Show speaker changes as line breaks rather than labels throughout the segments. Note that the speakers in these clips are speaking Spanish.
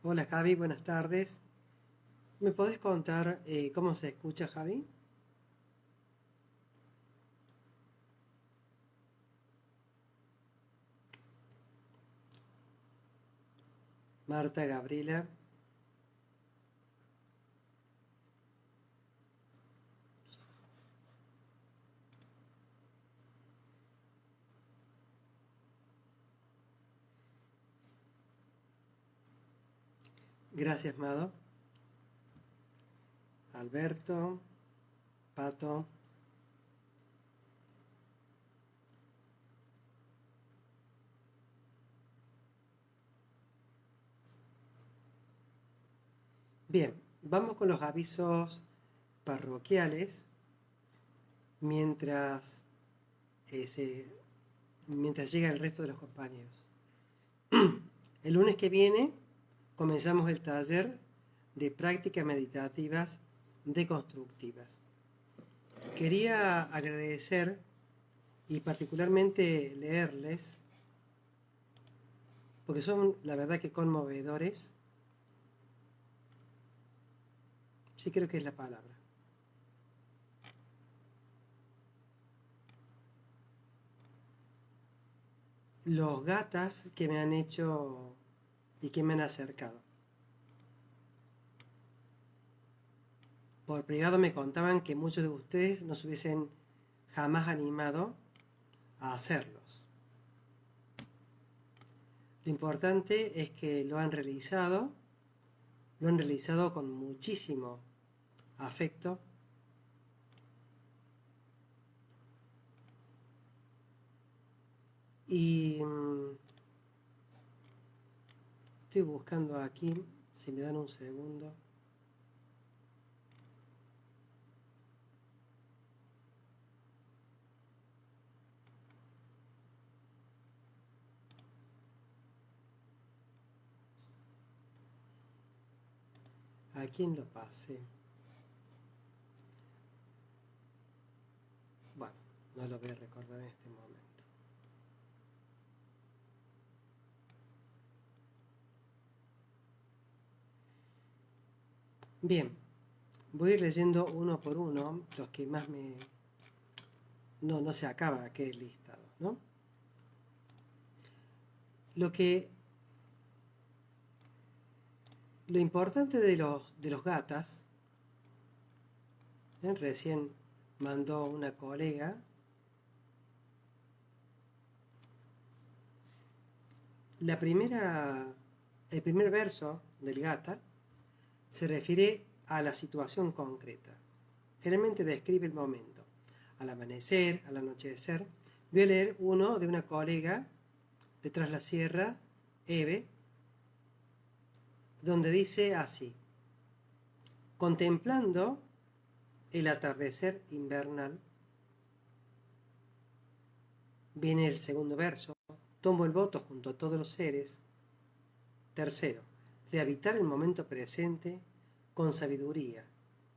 Hola Javi, buenas tardes. ¿Me podés contar cómo se escucha, Javi? Marta, Gabriela. Gracias, Mado. Alberto, Pato. Bien, vamos con los avisos parroquiales mientras, eh, se- mientras llega el resto de los compañeros. El lunes que viene comenzamos el taller de prácticas meditativas deconstructivas. Quería agradecer y particularmente leerles, porque son la verdad que conmovedores, sí creo que es la palabra. Los gatas que me han hecho y que me han acercado. Por privado me contaban que muchos de ustedes no se hubiesen jamás animado a hacerlos. Lo importante es que lo han realizado con muchísimo afecto y estoy buscando aquí, si me dan un segundo. ¿A quién lo pasé? Bueno, no lo voy a recordar en este momento. Bien, voy a ir leyendo uno por uno los que más me... No se acaba aquel listado, ¿no? Lo que... Lo importante de los gatas, recién mandó una colega, el primer verso del gata se refiere a la situación concreta. Generalmente describe el momento, al amanecer, al anochecer. Voy a leer uno de una colega de Tras la Sierra, Eve, donde dice así: contemplando el atardecer invernal, viene el segundo verso, tomo el voto junto a todos los seres. Tercero, de habitar el momento presente con sabiduría,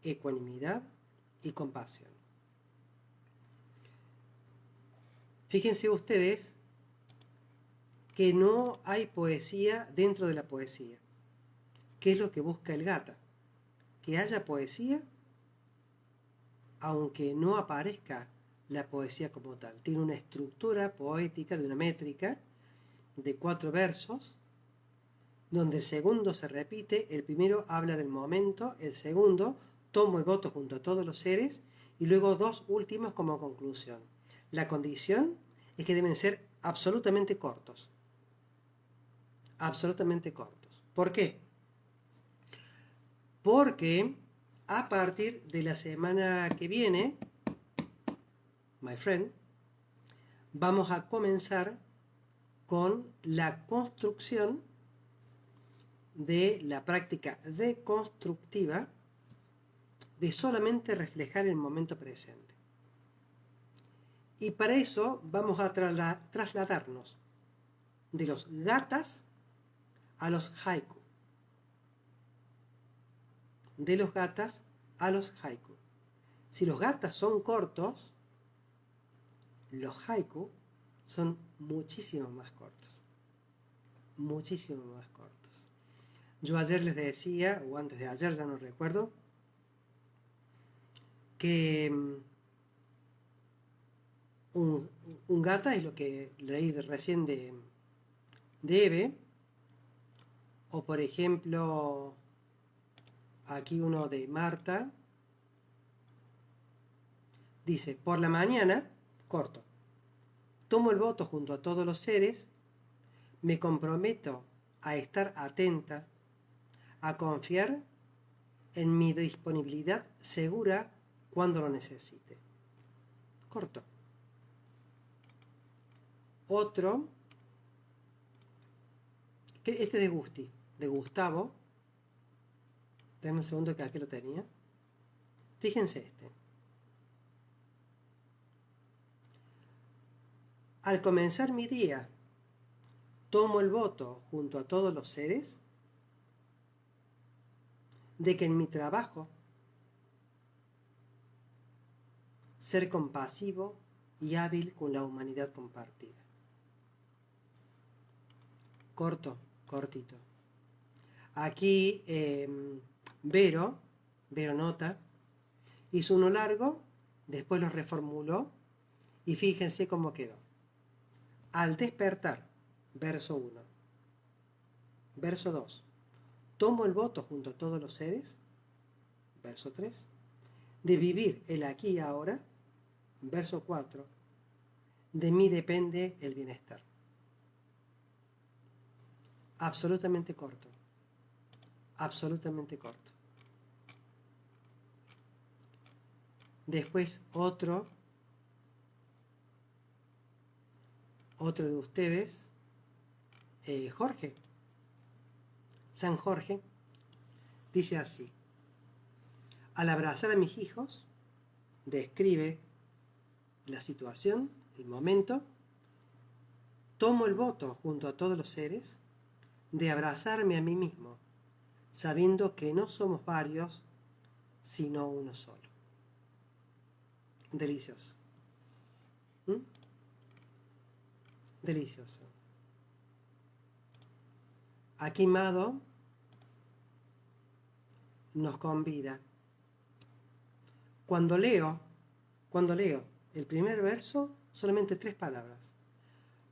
ecuanimidad y compasión. Fíjense ustedes que no hay poesía dentro de la poesía. ¿Qué es lo que busca el gata? Que haya poesía, aunque no aparezca la poesía como tal. Tiene una estructura poética de una métrica de 4 versos, donde el segundo se repite, el primero habla del momento, el segundo tomo el voto junto a todos los seres y luego dos últimos como conclusión. La condición es que deben ser absolutamente cortos. Absolutamente cortos. ¿Por qué? Porque a partir de la semana que viene, my friend, vamos a comenzar con la construcción de la práctica deconstructiva de solamente reflejar el momento presente. Y para eso vamos a trasladarnos de los gatas a los haiku. De los gatas a los haiku. Si los gatas son cortos, los haiku son muchísimo más cortos. Muchísimo más cortos. Yo ayer les decía, o antes de ayer, ya no recuerdo, que un gata es lo que leí recién de Eve, o por ejemplo, aquí uno de Marta, dice, por la mañana, corto, tomo el voto junto a todos los seres, me comprometo a estar atenta, a confiar en mi disponibilidad segura cuando lo necesite. Corto. Otro, que este de Gusti, de Gustavo. Denme un segundo que aquí lo tenía. Fíjense este. Al comenzar mi día, tomo el voto junto a todos los seres de que en mi trabajo ser compasivo y hábil con la humanidad compartida. Corto, cortito. Aquí Vero Nota, hizo uno largo, después lo reformuló y fíjense cómo quedó. Al despertar, verso 1. Verso 2. Tomo el voto junto a todos los seres, verso 3. De vivir el aquí y ahora, verso 4. De mí depende el bienestar. Absolutamente corto. Absolutamente corto. Después otro de ustedes, Jorge, San Jorge, dice así: al abrazar a mis hijos, describe la situación, el momento, tomo el voto junto a todos los seres de abrazarme a mí mismo, sabiendo que no somos varios, sino uno solo. Delicioso. ¿Mm? Delicioso. Aquí Mado nos convida. Cuando leo el primer verso, solamente 3 palabras.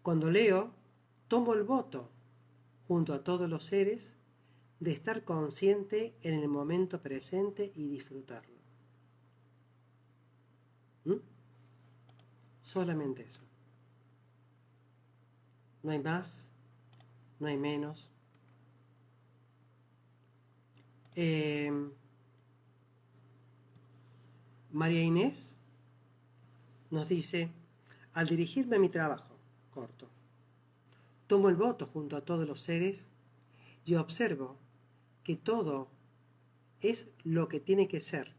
Cuando leo, tomo el voto junto a todos los seres de estar consciente en el momento presente y disfrutarlo. ¿Mm? Solamente eso. No hay más, no hay menos. María Inés nos dice: al dirigirme a mi trabajo, corto, tomo el voto junto a todos los seres y observo que todo es lo que tiene que ser,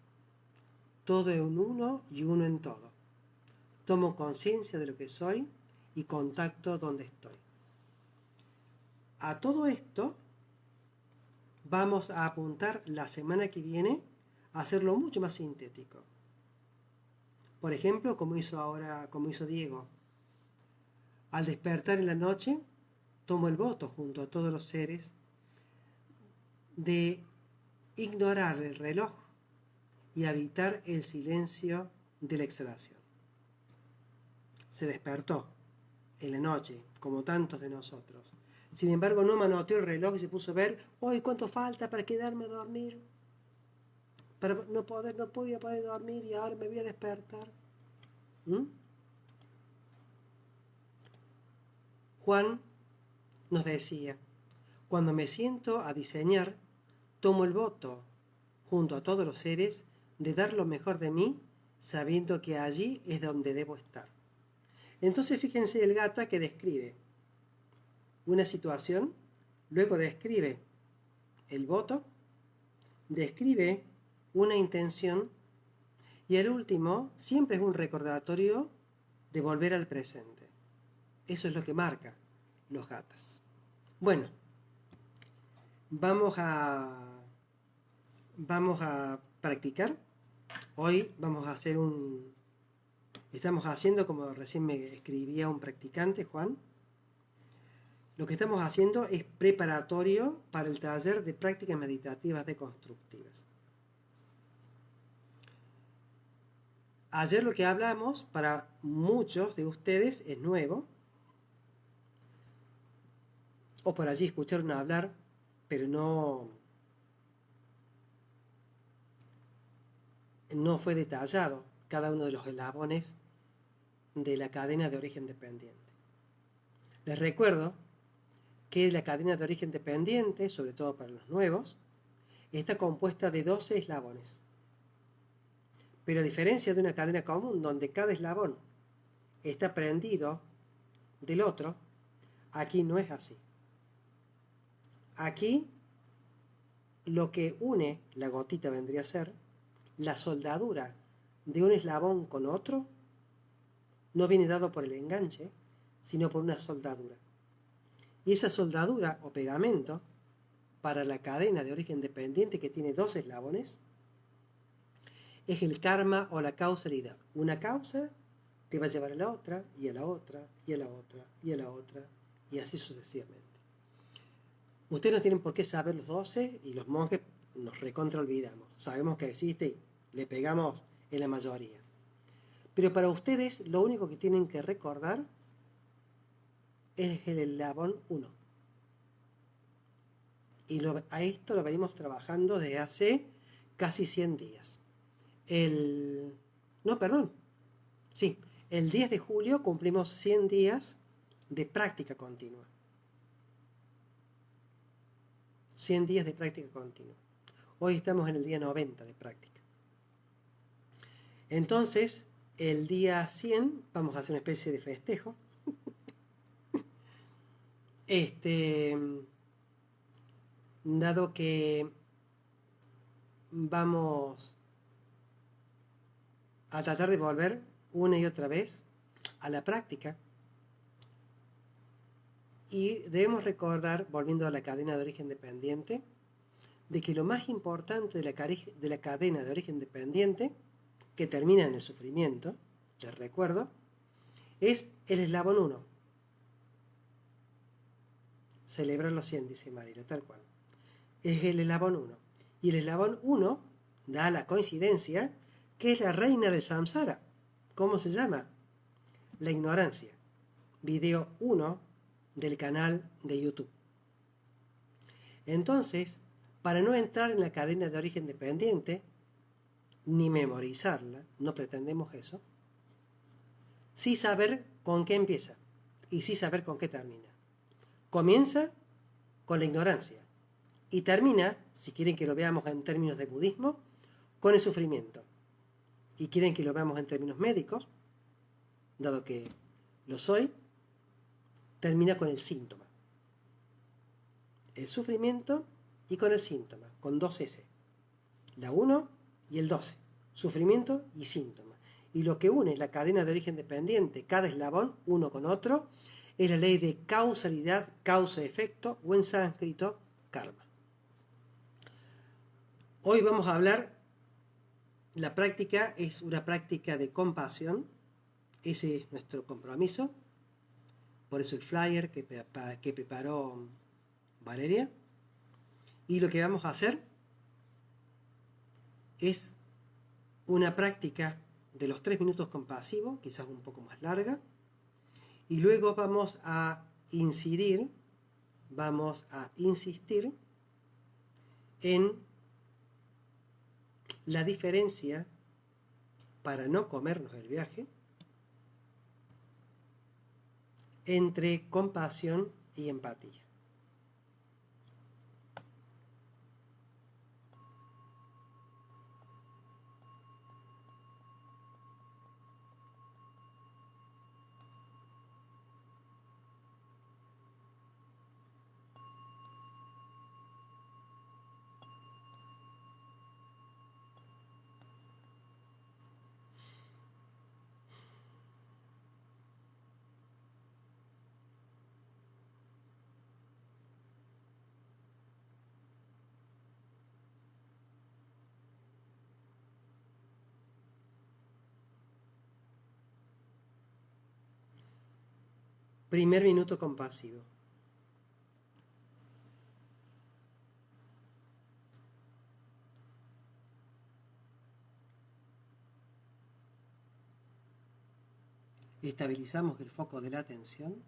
todo en uno y uno en todo. Tomo conciencia de lo que soy y contacto donde estoy. A todo esto vamos a apuntar la semana que viene a hacerlo mucho más sintético. Por ejemplo, como hizo Diego. Al despertar en la noche, tomo el voto junto a todos los seres de ignorar el reloj y habitar el silencio de la exhalación. Se despertó en la noche, como tantos de nosotros. Sin embargo, no manoteó el reloj y se puso a ver, hoy cuánto falta para quedarme a dormir. No podía poder dormir y ahora me voy a despertar. ¿Mm? Juan nos decía: cuando me siento a diseñar, tomo el voto, junto a todos los seres, de dar lo mejor de mí, sabiendo que allí es donde debo estar. Entonces fíjense el gata que describe una situación, luego describe el voto, describe una intención y el último siempre es un recordatorio de volver al presente. Eso es lo que marca los gatas. Bueno, vamos a practicar. Hoy vamos a hacer estamos haciendo, como recién me escribía un practicante, Juan, Lo que estamos haciendo es preparatorio para el taller de prácticas meditativas deconstructivas. Ayer lo que hablamos para muchos de ustedes es nuevo, o por allí escucharon hablar, pero no fue detallado cada uno de los eslabones de la cadena de origen dependiente. Les recuerdo que la cadena de origen dependiente, sobre todo para los nuevos, está compuesta de 12 eslabones. Pero a diferencia de una cadena común donde cada eslabón está prendido del otro, aquí no es así. Aquí lo que une la gotita vendría a ser la soldadura de un eslabón con otro, no viene dado por el enganche, sino por una soldadura. Y esa soldadura o pegamento para la cadena de origen dependiente que tiene 2 eslabones es el karma o la causalidad. Una causa te va a llevar a la otra, y a la otra, y a la otra, y a la otra, y así sucesivamente. Ustedes no tienen por qué saber los 12 y los monjes nos recontra olvidamos. Sabemos que existe y le pegamos en la mayoría. Pero para ustedes lo único que tienen que recordar es el eslabón 1. Y a esto lo venimos trabajando desde hace casi 100 días. El 10 de julio cumplimos 100 días de práctica continua. 100 días de práctica continua. Hoy estamos en el día 90 de práctica. Entonces, el día 100 vamos a hacer una especie de festejo. Dado que vamos a tratar de volver una y otra vez a la práctica, y debemos recordar, volviendo a la cadena de origen dependiente, de que lo más importante de la cadena de origen dependiente, que termina en el sufrimiento, les recuerdo, es el eslabón 1. Celebrar los 100, dice Marila, tal cual. Es el eslabón 1. Y el eslabón 1 da la coincidencia que es la reina del samsara. ¿Cómo se llama? La ignorancia. Video 1 del canal de YouTube. Entonces, para no entrar en la cadena de origen dependiente, ni memorizarla, no pretendemos eso, sí saber con qué empieza y sí saber con qué termina. Comienza con la ignorancia y termina, si quieren que lo veamos en términos de budismo, con el sufrimiento. Y quieren que lo veamos en términos médicos, dado que lo soy, termina con el síntoma. El sufrimiento y con el síntoma, con 2 S. La 1 y el 12. Sufrimiento y síntoma. Y lo que une la cadena de origen dependiente, cada eslabón, uno con otro, es la ley de causalidad, causa-efecto, o en sánscrito, karma. Hoy vamos a hablar, la práctica es una práctica de compasión, ese es nuestro compromiso, por eso el flyer que preparó Valeria, y lo que vamos a hacer es una práctica de los 3 minutos compasivos, quizás un poco más larga, y luego vamos a insistir en la diferencia, para no comernos el viaje, entre compasión y empatía. Primer minuto compasivo. Estabilizamos el foco de la atención,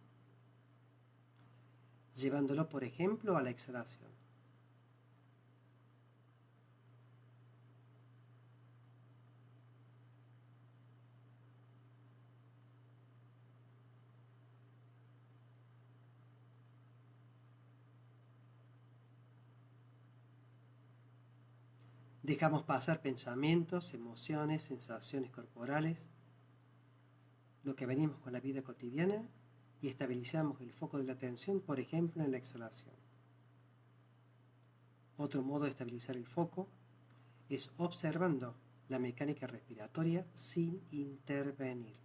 llevándolo, por ejemplo, a la exhalación. Dejamos pasar pensamientos, emociones, sensaciones corporales, lo que venimos con la vida cotidiana, y estabilizamos el foco de la atención, por ejemplo, en la exhalación. Otro modo de estabilizar el foco es observando la mecánica respiratoria sin intervenir.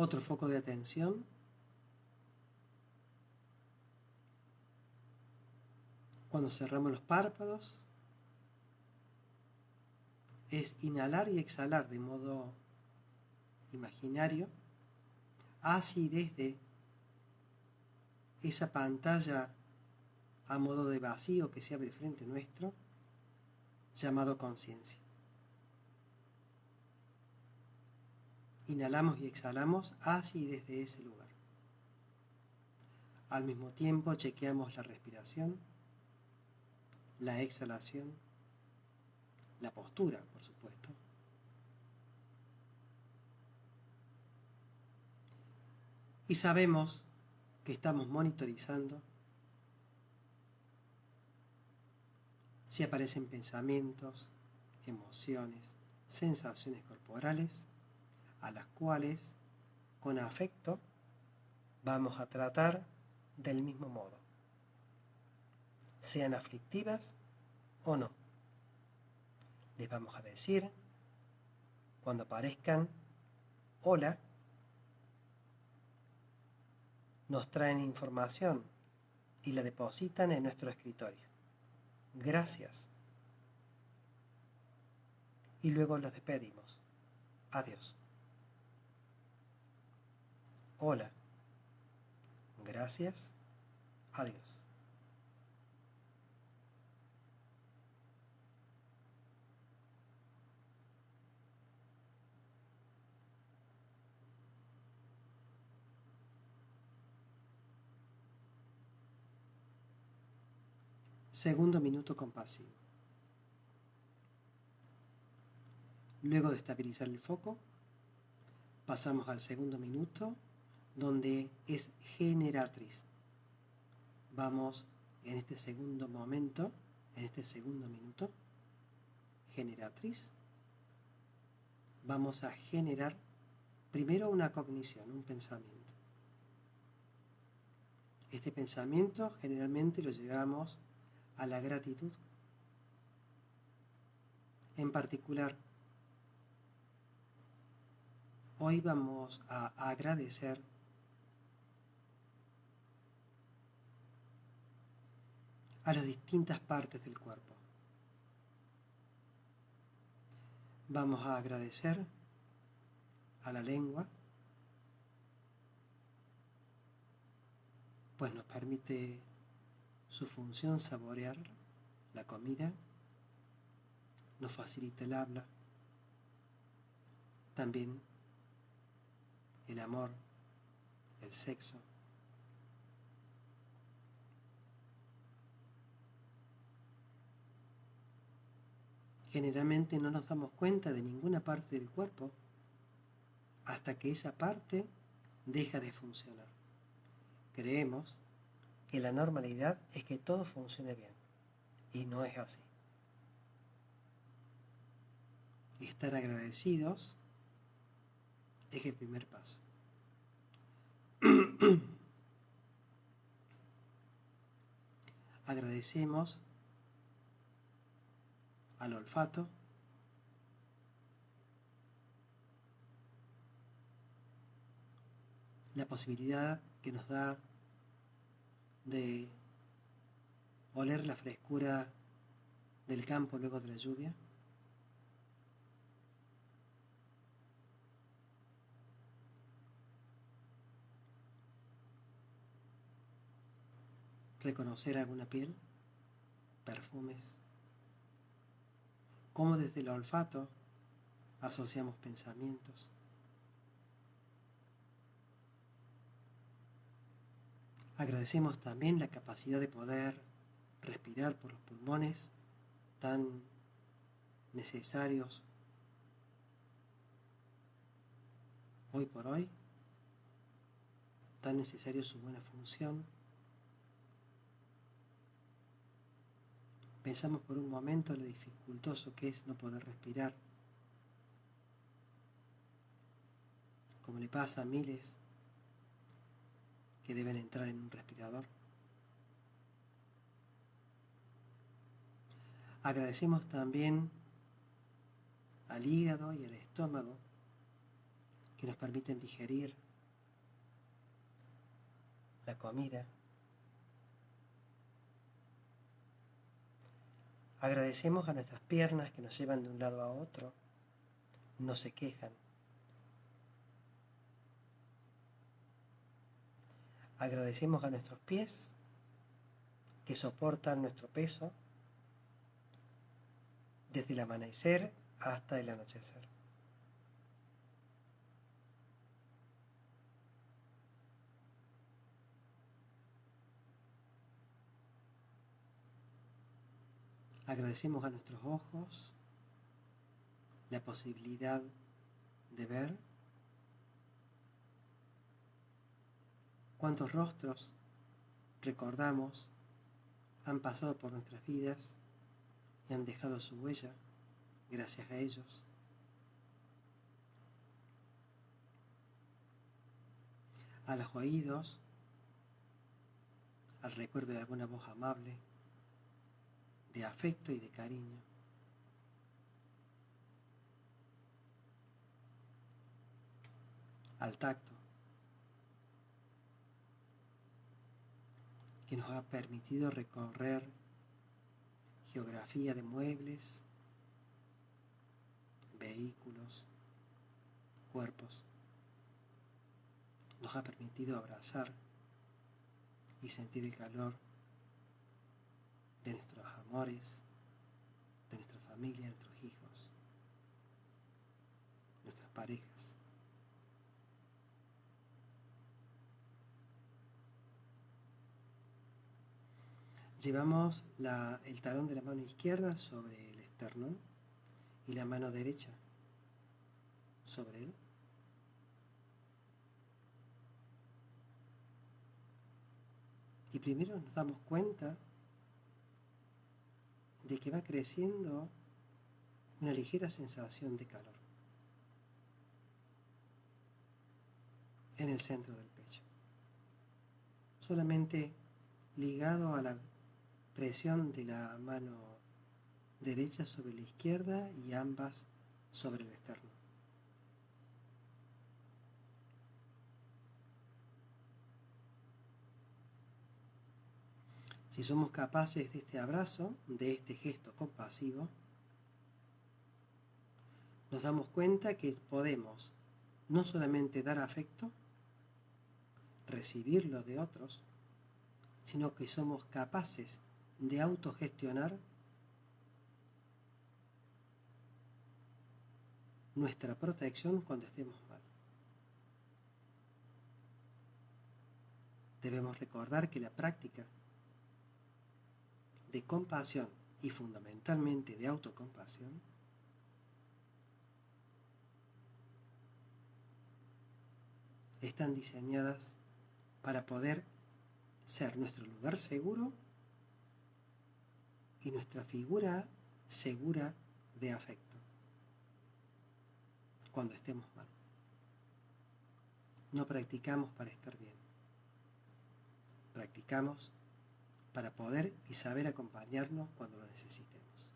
Otro foco de atención cuando cerramos los párpados es inhalar y exhalar de modo imaginario hacia y desde esa pantalla a modo de vacío que se abre frente nuestro, llamado conciencia. Inhalamos y exhalamos hacia y desde ese lugar. Al mismo tiempo chequeamos la respiración, la exhalación, la postura, por supuesto. Y sabemos que estamos monitorizando si aparecen pensamientos, emociones, sensaciones corporales, a las cuales, con afecto, vamos a tratar del mismo modo, sean aflictivas o no. Les vamos a decir, cuando aparezcan, hola, nos traen información y la depositan en nuestro escritorio. Gracias. Y luego los despedimos. Adiós. Hola. Gracias. Adiós. Segundo minuto compasivo. Luego de estabilizar el foco, pasamos al segundo minuto, donde es generatriz. Vamos en este segundo momento, en este segundo minuto, generatriz, vamos a generar primero una cognición, un pensamiento. Este pensamiento generalmente lo llevamos a la gratitud. En particular, hoy vamos a agradecer a las distintas partes del cuerpo. Vamos a agradecer a la lengua, pues nos permite su función saborear la comida, nos facilita el habla, también el amor, el sexo. Generalmente no nos damos cuenta de ninguna parte del cuerpo hasta que esa parte deja de funcionar. Creemos que la normalidad es que todo funcione bien, y no es así. Estar agradecidos es el primer paso. Agradecemos al olfato, la posibilidad que nos da de oler la frescura del campo luego de la lluvia. Reconocer alguna piel, perfumes. Cómo desde el olfato asociamos pensamientos. Agradecemos también la capacidad de poder respirar por los pulmones tan necesarios hoy por hoy, tan necesario su buena función. Pensamos por un momento lo dificultoso que es no poder respirar, como le pasa a miles que deben entrar en un respirador. Agradecemos también al hígado y al estómago que nos permiten digerir la comida. Agradecemos a nuestras piernas que nos llevan de un lado a otro, no se quejan. Agradecemos a nuestros pies que soportan nuestro peso desde el amanecer hasta el anochecer. Agradecemos a nuestros ojos la posibilidad de ver. Cuántos rostros recordamos han pasado por nuestras vidas y han dejado su huella gracias a ellos. A los oídos, al recuerdo de alguna voz amable, de afecto y de cariño. Al tacto, que nos ha permitido recorrer geografía de muebles, vehículos, cuerpos. Nos ha permitido abrazar y sentir el calor de nuestros amores, de nuestra familia, de nuestros hijos, nuestras parejas. Llevamos el talón de la mano izquierda sobre el esternón y la mano derecha sobre él. Y primero nos damos cuenta de que va creciendo una ligera sensación de calor en el centro del pecho, solamente ligado a la presión de la mano derecha sobre la izquierda y ambas sobre el esternón. Si somos capaces de este abrazo, de este gesto compasivo, nos damos cuenta que podemos no solamente dar afecto, recibirlo de otros, sino que somos capaces de autogestionar nuestra protección cuando estemos mal. Debemos recordar que la práctica de compasión y fundamentalmente de autocompasión, están diseñadas para poder ser nuestro lugar seguro y nuestra figura segura de afecto cuando estemos mal. No practicamos para estar bien, practicamos para poder y saber acompañarnos cuando lo necesitemos.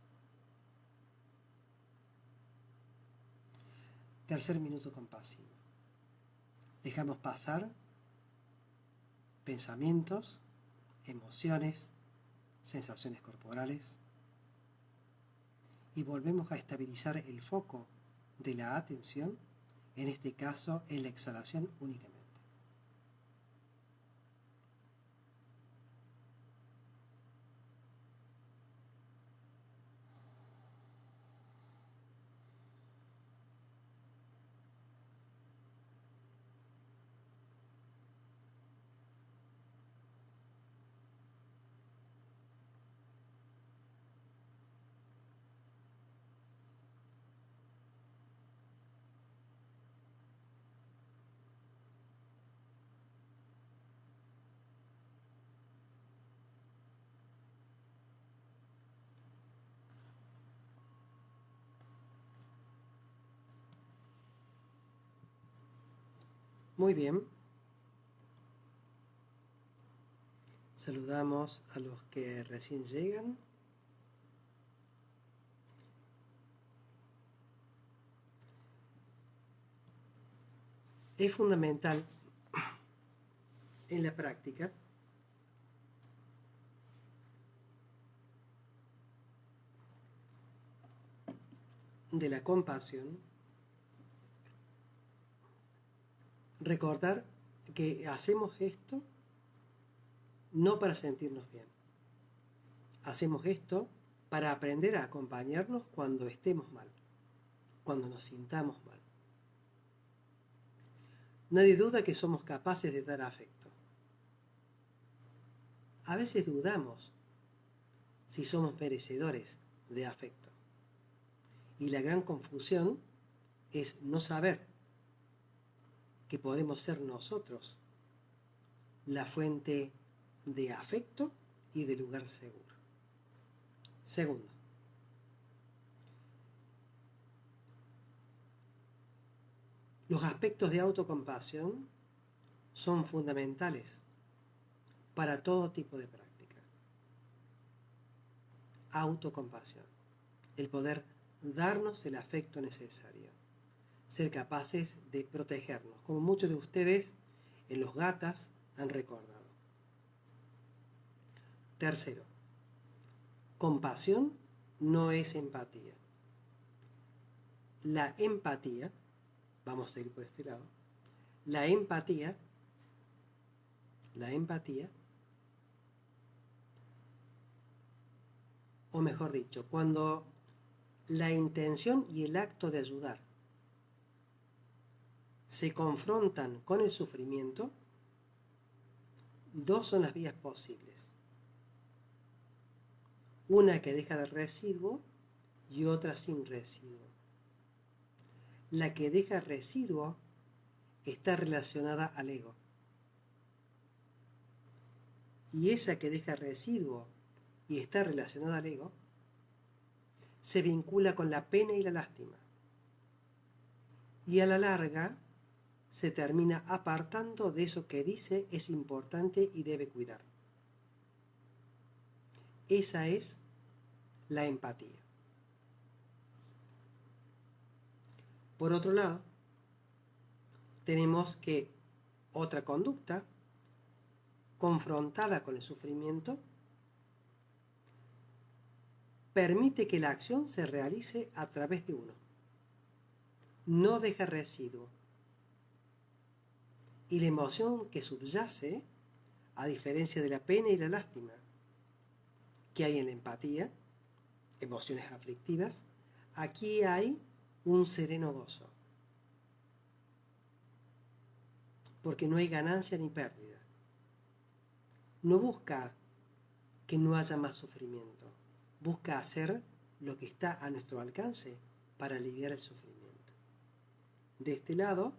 Tercer minuto compasivo. Dejamos pasar pensamientos, emociones, sensaciones corporales y volvemos a estabilizar el foco de la atención, en este caso en la exhalación únicamente. Muy bien. Saludamos a los que recién llegan. Es fundamental en la práctica de la compasión recordar que hacemos esto no para sentirnos bien. Hacemos esto para aprender a acompañarnos cuando estemos mal, cuando nos sintamos mal. Nadie duda que somos capaces de dar afecto. A veces dudamos si somos merecedores de afecto. Y la gran confusión es no saber que podemos ser nosotros la fuente de afecto y de lugar seguro. Segundo, los aspectos de autocompasión son fundamentales para todo tipo de práctica. Autocompasión, el poder darnos el afecto necesario, ser capaces de protegernos, como muchos de ustedes en los gatas han recordado. Tercero, compasión no es empatía. La empatía, vamos a ir por este lado, la empatía, o mejor dicho, cuando la intención y el acto de ayudar se confrontan con el sufrimiento, dos son las vías posibles. Una que deja de residuo y otra sin residuo. La que deja residuo está relacionada al ego. Y esa que deja residuo y está relacionada al ego se vincula con la pena y la lástima. Y a la larga se termina apartando de eso que dice es importante y debe cuidar. Esa es la empatía. Por otro lado, tenemos que otra conducta confrontada con el sufrimiento permite que la acción se realice a través de uno. No deja residuo. Y la emoción que subyace, a diferencia de la pena y la lástima que hay en la empatía, emociones aflictivas, aquí hay un sereno gozo. Porque no hay ganancia ni pérdida. No busca que no haya más sufrimiento. busca hacer lo que está a nuestro alcance para aliviar el sufrimiento. De este lado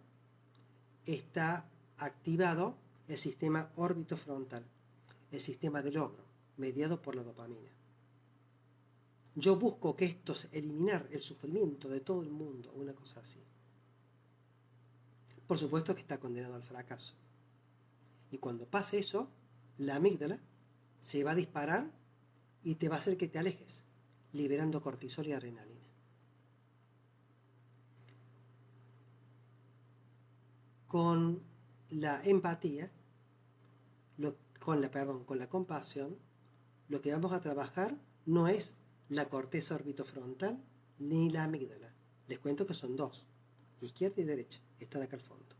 está activado el sistema orbitofrontal, el sistema de logro, mediado por la dopamina. Yo busco que esto es eliminar el sufrimiento de todo el mundo, una cosa así. Por supuesto que está condenado al fracaso. Y cuando pase eso, la amígdala se va a disparar y te va a hacer que te alejes, liberando cortisol y adrenalina. Con la empatía, con la compasión, lo que vamos a trabajar no es la corteza orbitofrontal ni la amígdala. Les cuento que son dos, izquierda y derecha, están acá al fondo.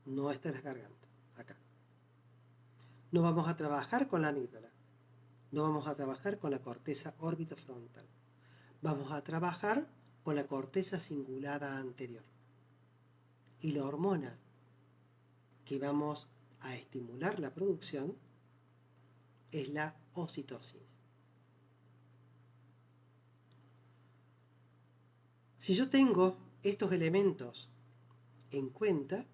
No está en la garganta, acá. No vamos a trabajar con la amígdala, no vamos a trabajar con la corteza orbitofrontal. Vamos a trabajar con la corteza cingulada anterior. Y la hormona que vamos a estimular la producción es la oxitocina. Si yo tengo estos elementos en cuenta,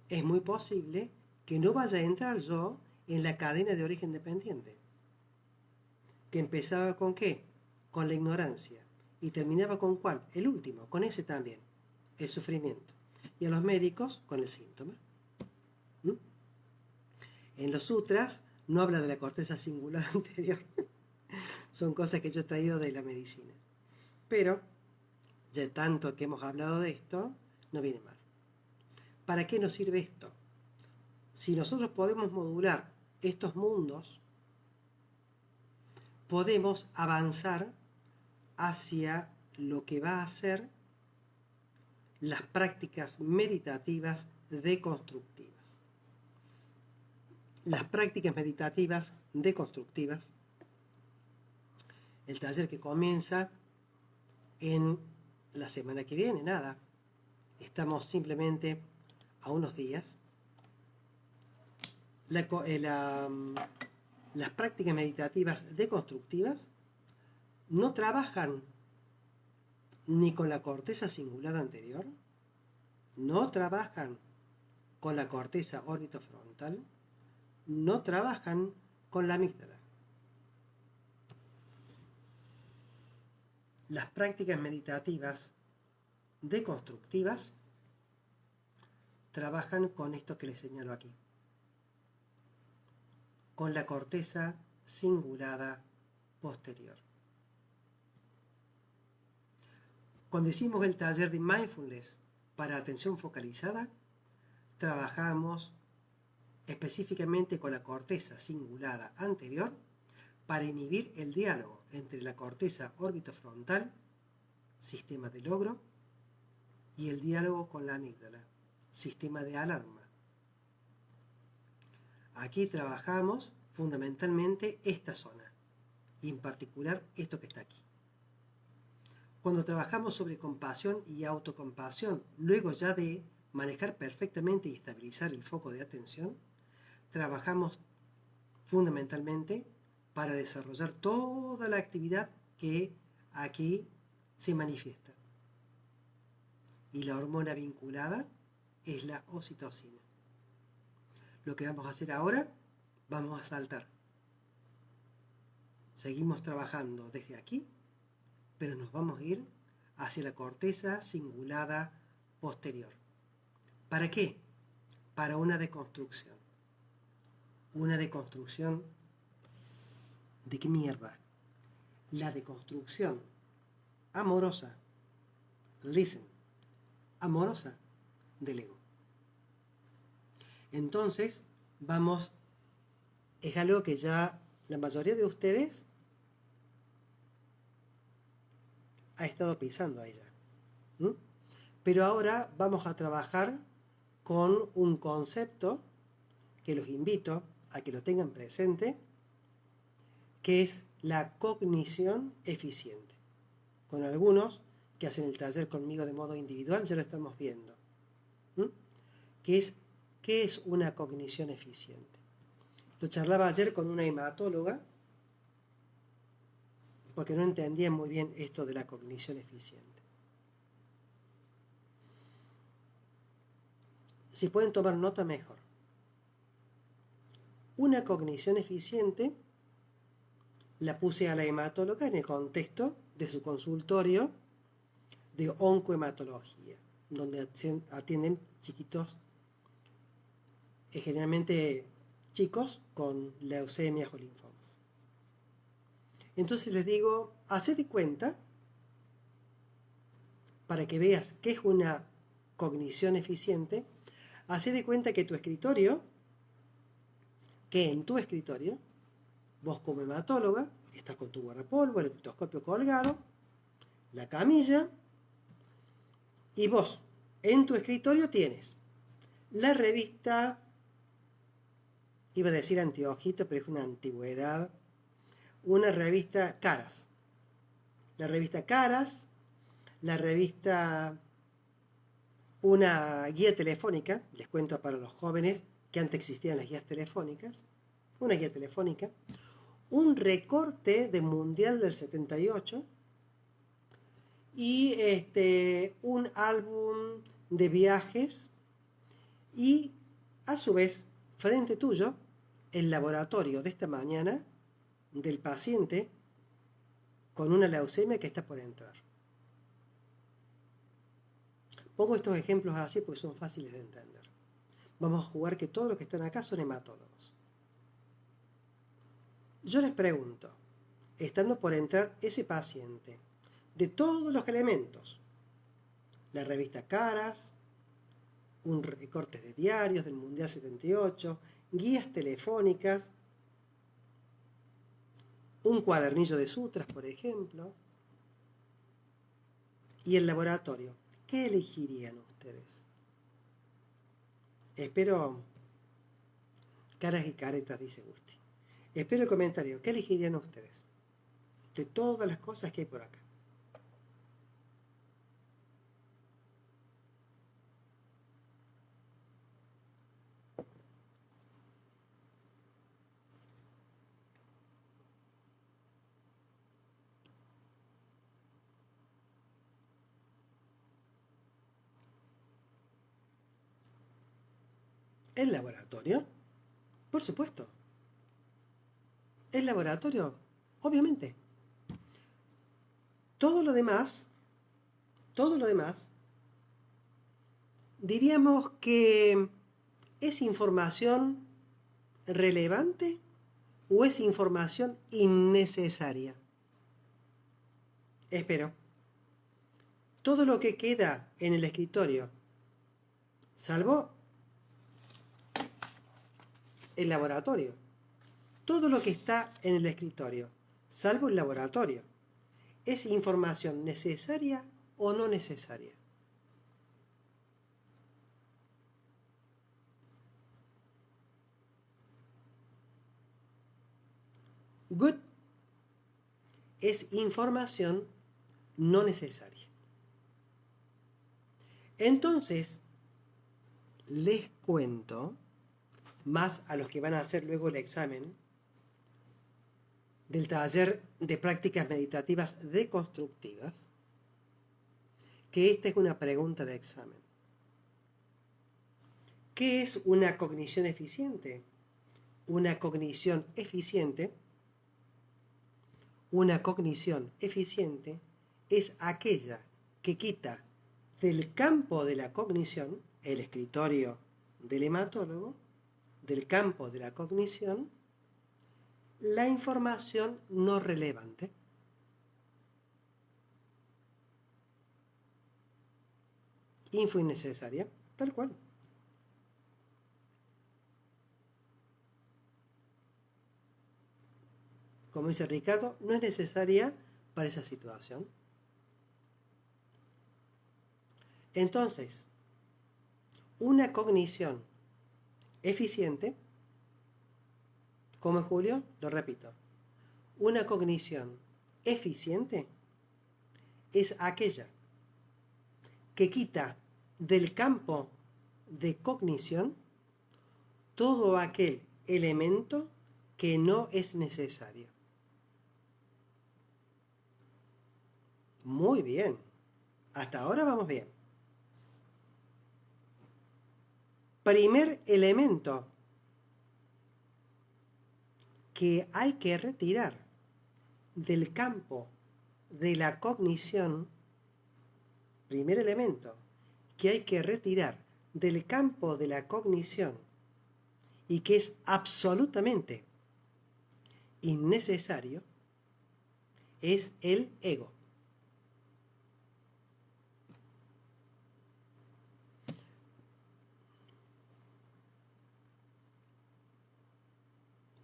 es muy posible que no vaya a entrar yo en la cadena de origen dependiente, que empezaba con ¿qué? Con la ignorancia, y terminaba con ¿cuál? El último, con ese también, el sufrimiento, y a los médicos con el síntoma. En los sutras no habla de la corteza singular anterior, son cosas que yo he traído de la medicina, pero ya tanto que hemos hablado de esto, no viene mal. ¿Para qué nos sirve esto? Si nosotros podemos modular estos mundos, podemos avanzar hacia lo que va a ser las prácticas meditativas deconstructivas. Las prácticas meditativas deconstructivas, el taller que comienza en la semana que viene, nada, estamos simplemente a unos días. Las prácticas meditativas deconstructivas no trabajan ni con la corteza cingulada anterior, no trabajan con la corteza orbitofrontal, no trabajan con la amígdala. Las prácticas meditativas deconstructivas trabajan con esto que les señalo aquí, con la corteza cingulada posterior. Cuando hicimos el taller de mindfulness para atención focalizada, trabajamos específicamente con la corteza cingulada anterior para inhibir el diálogo entre la corteza orbitofrontal, sistema de logro, y el diálogo con la amígdala, sistema de alarma. Aquí trabajamos fundamentalmente esta zona, y en particular esto que está aquí. Cuando trabajamos sobre compasión y autocompasión, luego ya de manejar perfectamente y estabilizar el foco de atención, trabajamos fundamentalmente para desarrollar toda la actividad que aquí se manifiesta. Y la hormona vinculada es la oxitocina. Lo que vamos a hacer ahora, vamos a saltar. Seguimos trabajando desde aquí, pero nos vamos a ir hacia la corteza cingulada posterior. ¿Para qué? Para una deconstrucción. Una deconstrucción ¿de qué mierda? La deconstrucción amorosa, listen, amorosa del ego. Entonces, es algo que ya la mayoría de ustedes ha estado pisando a ella. Pero ahora vamos a trabajar con un concepto que los invito a que lo tengan presente, que es la cognición eficiente. Con algunos que hacen el taller conmigo de modo individual ya lo estamos viendo. ¿Qué es una cognición eficiente? Lo charlaba ayer con una hematóloga porque no entendían muy bien esto de la cognición eficiente. Si pueden tomar nota, mejor. Una cognición eficiente la puse a la hematóloga en el contexto de su consultorio de oncohematología, donde atienden chiquitos, generalmente chicos con leucemias o linfomas. Entonces les digo, haced de cuenta, para que veas qué es una cognición eficiente, haced de cuenta que en tu escritorio, vos como hematóloga, estás con tu guardapolvo, el estetoscopio colgado, la camilla, y vos en tu escritorio tienes la revista, iba a decir anteojito, pero es una antigüedad, una revista Caras. La revista Caras, la revista, una guía telefónica, les cuento para los jóvenes que antes existían las guías telefónicas, una guía telefónica, un recorte de Mundial del 78 y un álbum de viajes y a su vez, frente tuyo, el laboratorio de esta mañana del paciente con una leucemia que está por entrar. Pongo estos ejemplos así porque son fáciles de entender. Vamos a jugar que todos los que están acá son hematólogos. Yo les pregunto, estando por entrar ese paciente, de todos los elementos, la revista Caras, un recorte de diarios del Mundial 78, guías telefónicas, un cuadernillo de sutras, por ejemplo, y el laboratorio, ¿qué elegirían ustedes? Espero caras y caretas, dice Gusti. Espero el comentario, ¿qué elegirían ustedes? De todas las cosas que hay por acá. ¿El laboratorio? Por supuesto. ¿El laboratorio? Obviamente. Todo lo demás, diríamos que es información relevante o es información innecesaria. Espero. Todo lo que queda en el escritorio, salvo el laboratorio. Todo lo que está en el escritorio, salvo el laboratorio, ¿es información necesaria o no necesaria? Good es información no necesaria. Entonces, les cuento, más a los que van a hacer luego el examen del taller de prácticas meditativas deconstructivas, que esta es una pregunta de examen. ¿Qué es una cognición eficiente? Una cognición eficiente es aquella que quita del campo de la cognición, el escritorio del hematólogo, del campo de la cognición, la información no relevante. Info innecesaria, tal cual. Como dice Ricardo, no es necesaria para esa situación. Entonces, una cognición eficiente, como es Julio, lo repito, una cognición eficiente es aquella que quita del campo de cognición todo aquel elemento que no es necesario. Muy bien. Hasta ahora vamos bien. Primer elemento que hay que retirar del campo de la cognición, primer elemento que hay que retirar del campo de la cognición y que es absolutamente innecesario, es el ego.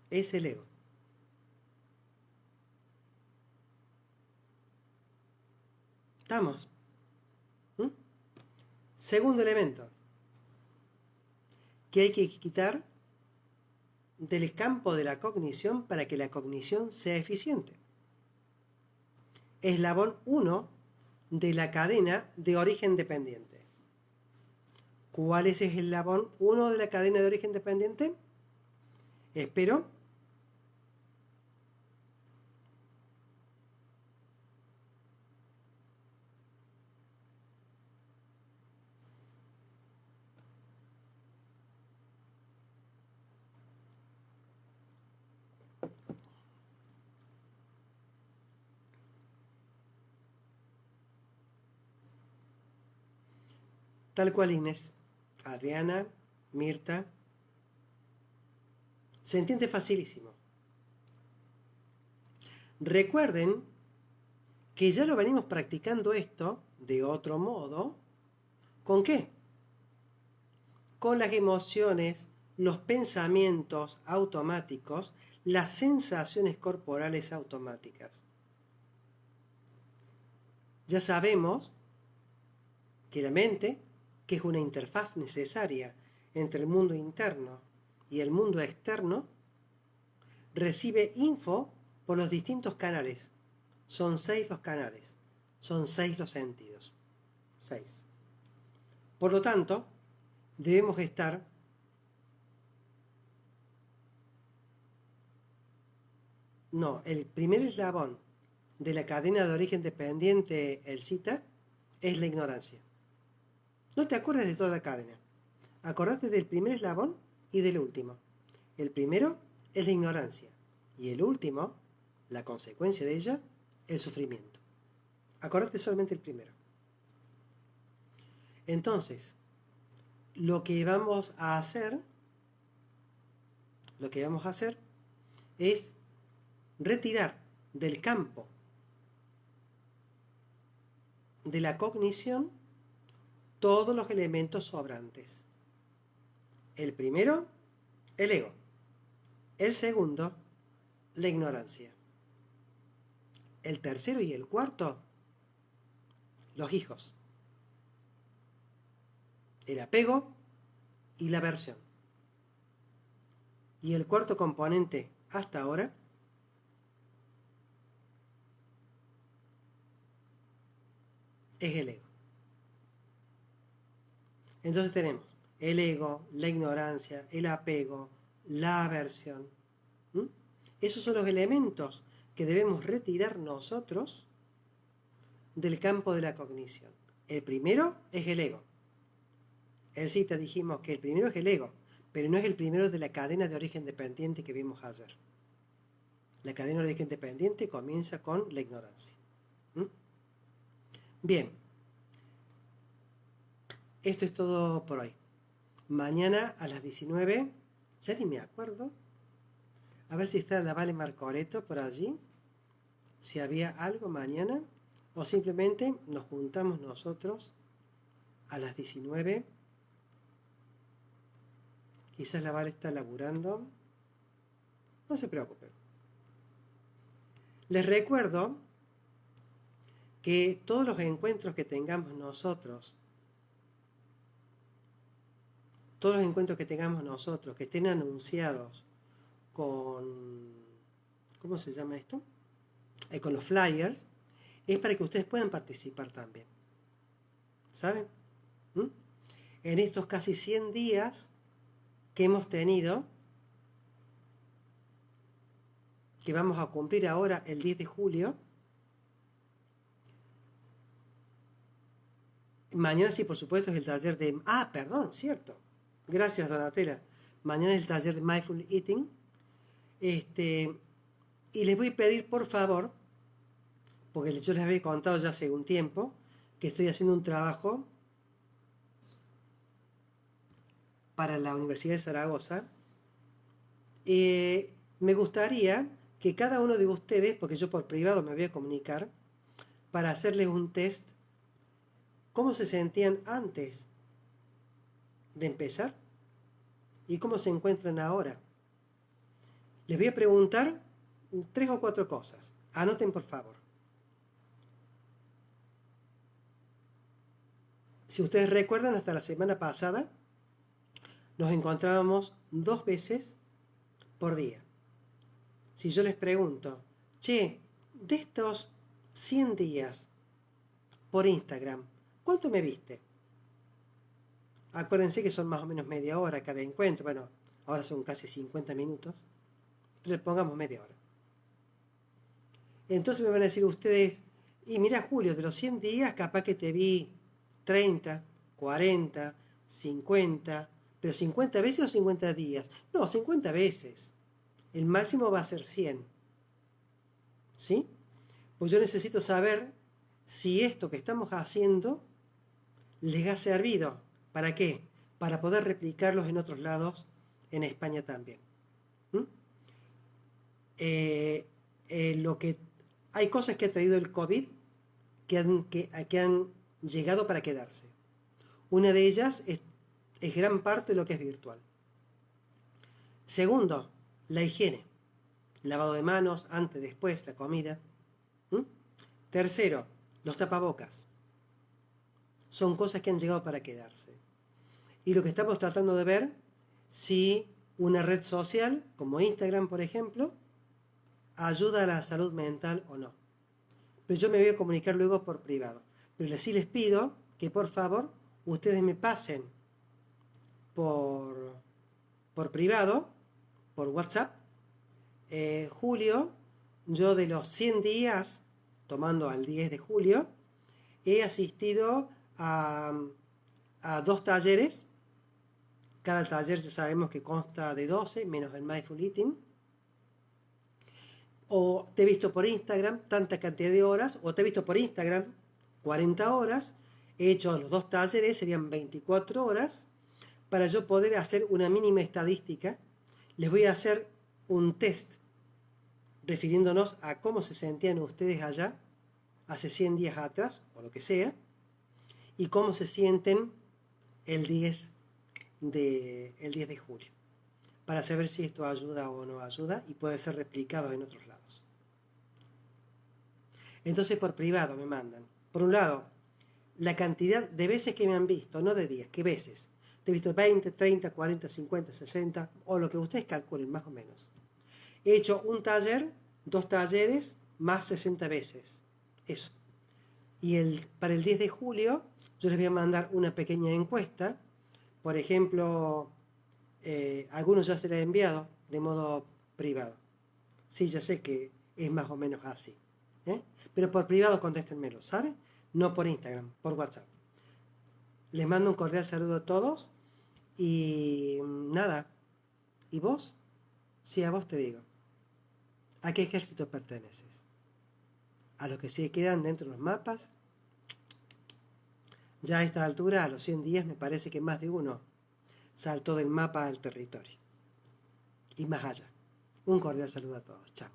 Es el ego. ¿Estamos? ¿Mm? Segundo elemento que hay que quitar del campo de la cognición para que la cognición sea eficiente. Eslabón 1 de la cadena de origen dependiente. ¿Cuál es el eslabón 1 de la cadena de origen dependiente? Espero. Tal cual Inés, Adriana, Mirta. Se entiende facilísimo. Recuerden que ya lo venimos practicando esto de otro modo. ¿Con qué? Con las emociones, los pensamientos automáticos, las sensaciones corporales automáticas. Ya sabemos que la mente, que es una interfaz necesaria entre el mundo interno y el mundo externo, recibe info por los distintos canales. Son 6 los canales, son 6 los sentidos. 6. Por lo tanto, debemos estar el primer eslabón de la cadena de origen dependiente, el cita, es la ignorancia. No te acuerdes de toda la cadena. Acordate del primer eslabón y del último. El primero es la ignorancia y el último, la consecuencia de ella, el sufrimiento. Acordate solamente el primero. Entonces, lo que vamos a hacer es retirar del campo de la cognición todos los elementos sobrantes. El primero, el ego. El segundo, la ignorancia. El tercero y el cuarto, los hijos. El apego y la aversión. Y el cuarto componente hasta ahora es el ego. Entonces tenemos el ego, la ignorancia, el apego, la aversión. Esos son los elementos que debemos retirar nosotros del campo de la cognición. El primero es el ego. El cita dijimos que el primero es el ego, pero no es el primero de la cadena de origen dependiente que vimos ayer. La cadena de origen dependiente comienza con la ignorancia. Bien, esto es todo por hoy. Mañana a las 19, ya ni me acuerdo, a ver si está la Vale Marcoreto por allí, si había algo mañana, o simplemente nos juntamos nosotros a las 19. Quizás la Vale está laburando, no se preocupen. Les recuerdo que todos los encuentros que tengamos nosotros, que estén anunciados con, ¿cómo se llama esto? Con los flyers, es para que ustedes puedan participar también. ¿Saben? En estos casi 100 días que hemos tenido, que vamos a cumplir ahora el 10 de julio, Mañana sí, por supuesto, es el taller de... Ah, perdón, cierto. Gracias, Donatella. Mañana es el taller de Mindful Eating. Y les voy a pedir, por favor, porque yo les había contado ya hace un tiempo, que estoy haciendo un trabajo para la Universidad de Zaragoza. Me gustaría que cada uno de ustedes, porque yo por privado me voy a comunicar, para hacerles un test, cómo se sentían antes de empezar y cómo se encuentran ahora. Les voy a preguntar 3 o 4 cosas. Anoten, por favor. Si ustedes recuerdan, hasta la semana pasada nos encontrábamos 2 veces por día. Si yo les pregunto, che, de estos 100 días por Instagram, ¿cuánto me viste? Acuérdense que son más o menos media hora cada encuentro. Bueno, ahora son casi 50 minutos. Le pongamos media hora. Entonces me van a decir ustedes, y mira, Julio, de los 100 días capaz que te vi 30, 40, 50, pero 50 veces o 50 días. No, 50 veces. El máximo va a ser 100. ¿Sí? Pues yo necesito saber si esto que estamos haciendo les ha servido. ¿Para qué? Para poder replicarlos en otros lados, en España también. Hay cosas que ha traído el COVID que han llegado para quedarse. Una de ellas es gran parte de lo que es virtual. Segundo, la higiene. Lavado de manos, antes, después, la comida. Tercero, los tapabocas. Son cosas que han llegado para quedarse. Y lo que estamos tratando de ver, si una red social, como Instagram, por ejemplo, ayuda a la salud mental o no. Pero yo me voy a comunicar luego por privado. Pero sí les pido que por favor ustedes me pasen por privado, por WhatsApp, Julio, yo de los 100 días, tomando al 10 de julio, he asistido a 2 talleres. Cada taller ya sabemos que consta de 12, menos el Mindful Eating. O te he visto por Instagram tanta cantidad de horas, o te he visto por Instagram 40 horas. He hecho los 2 talleres, serían 24 horas. Para yo poder hacer una mínima estadística, les voy a hacer un test refiriéndonos a cómo se sentían ustedes allá hace 100 días atrás, o lo que sea, y cómo se sienten el 10 de julio, para saber si esto ayuda o no ayuda y puede ser replicado en otros lados. Entonces por privado me mandan, por un lado, la cantidad de veces que me han visto, no de días, que veces. Te he visto 20, 30, 40, 50, 60, o lo que ustedes calculen más o menos. He hecho un taller, 2 talleres, más 60 veces. Eso. Y para el 10 de julio yo les voy a mandar una pequeña encuesta. Por ejemplo, algunos ya se les ha enviado de modo privado. Sí, ya sé que es más o menos así. Pero por privado contéstenmelo, ¿saben? No por Instagram, por WhatsApp. Les mando un cordial saludo a todos. Y nada. ¿Y vos? Sí, a vos te digo. ¿A qué ejército perteneces? A los que se quedan dentro de los mapas. Ya a esta altura, a los 100 días, me parece que más de uno saltó del mapa al territorio. Y más allá. Un cordial saludo a todos. Chao.